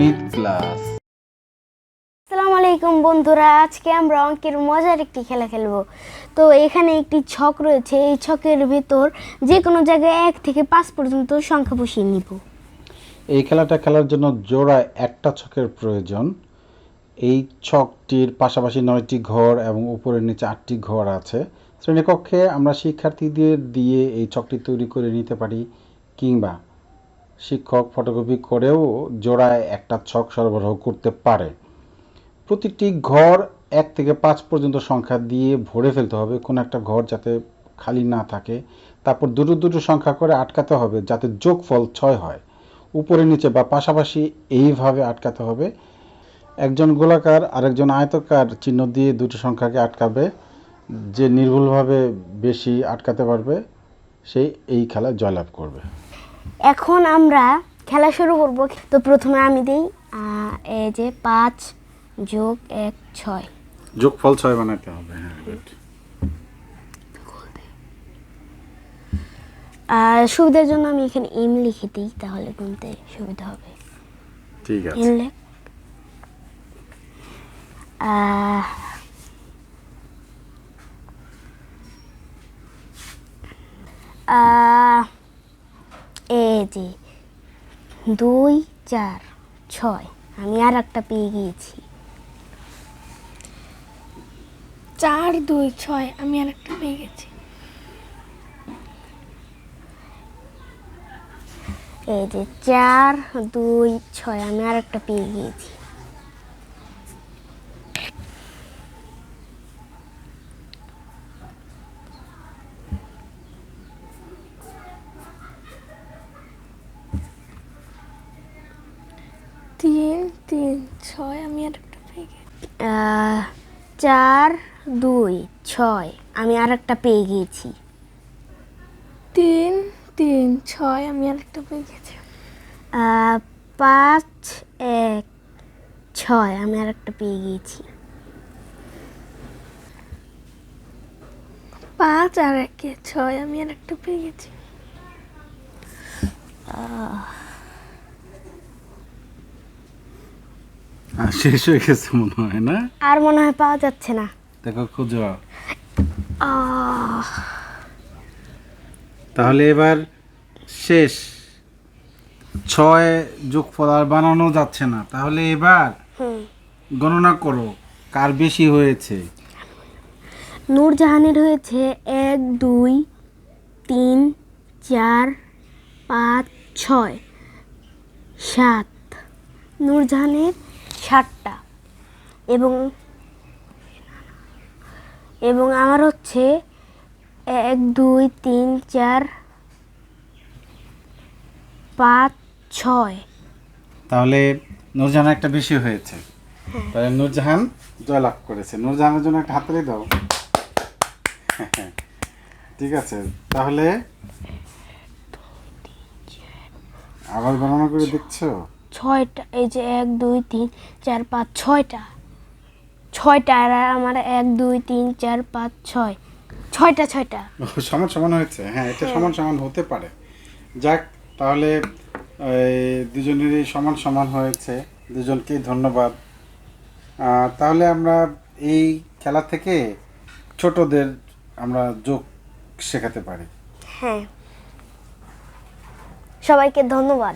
গণিত ক্লাস। আসসালামু আলাইকুম বন্ধুরা, আজকে আমরা অঙ্কের মজার একটি খেলা খেলবো। তো এখানে একটি ছক রয়েছে, এই ছকের ভিতর যে কোনো জায়গায় 1 থেকে 5 পর্যন্ত সংখ্যা বসিয়ে নিব। এই খেলাটা খেলার জন্য জোড়ায় একটা ছকের প্রয়োজন। এই ছকটির পাশাপাশি 9টি ঘর এবং উপরের নিচে 8টি ঘর আছে। শ্রেণীকক্ষে আমরা শিক্ষার্থীদের দিয়ে এই ছকটি তৈরি করে নিতে পারি, কিংবা শিক্ষক ফটোকপি করেও জোড়ায় একটা ছক সরবরাহ করতে পারে। প্রতিটি ঘর 1 থেকে 5 পর্যন্ত সংখ্যা দিয়ে ভরে ফেলতে হবে, কোনো একটা ঘর যাতে খালি না থাকে। তারপর দুটো দুটো সংখ্যা করে আটকাতে হবে যাতে যোগফল 6 হয়। উপরে নিচে বা পাশাপাশি এইভাবে আটকাতে হবে। একজন গোলাকার আরেকজন আয়তাকার চিহ্ন দিয়ে দুটো সংখ্যাকে আটকাবে। যে নির্ভুলভাবে বেশি আটকাতে পারবে সেই এই খেলায় জয়লাভ করবে। এখন আমরা খেলা শুরু করব। তো প্রথমে আমি দিই এই যে 5 যোগ 1 6। যোগফল 6 বানাতে হবে। হ্যাঁ, আর সুবিধার জন্য আমি এখানে এম লিখে দিই, তাহলে গুনতে সুবিধা হবে। ঠিক আছে। এম লেখ এই যে 2 4 6, আমি আর একটা পেয়ে গিয়েছি। 4 2 6, আমি আর একটা পেয়ে গেছি। এই যে 4 2 6, আমি আর একটা পেয়ে গিয়েছি। তিন 3 6, আমি আর একটা পেয়ে গেছি। 4 2 6, আমি আর একটা পেয়ে গিয়েছি। 3 3 6, আমি আর একটা পেয়ে গেছি। 5 1 6, আমি আর একটা পেয়ে গিয়েছি। 5 আর 1 6, আমি আর একটা পেয়ে গেছি। শেষ হয়ে গেছে মনে হয়, না? আর মনে হয় পাওয়া যাচ্ছে না। দেখো, খুঁজো। আহ, তাহলে এবার শেষ। 6 যোগফল আর বানানো যাচ্ছে না, তাহলে এবার গণনা করো কার বেশি হয়েছে। নূরজাহানের হয়েছে 1 2 3 4 5 6 7। নূরজাহানের 7টা, এবং আমার হচ্ছে 1 2 3 4 5 6। তাহলে নূরজাহান একটা বেশি হয়েছে। তাহলে নূরজাহান জয়লাভ করেছে। নূরজাহানের জন্য একটা হাততালি দাও। ঠিক আছে, তাহলে আবার গণনা করে দেখছো। 6টা, এই যে 1 2 3 4 5 6টা। 6টা, আর আমার 1 2 3 4 5 6, 6টা। সমান সমান হয়েছে। হ্যাঁ, এটা সমান সমান হতে পারে। যাক, তাহলে দুজনেরই সমান সমান হয়েছে। দুজনকেই ধন্যবাদ। তাহলে আমরা এই খেলা থেকে ছোটদের আমরা যোগ শেখাতে পারি। হ্যাঁ, সবাইকে ধন্যবাদ।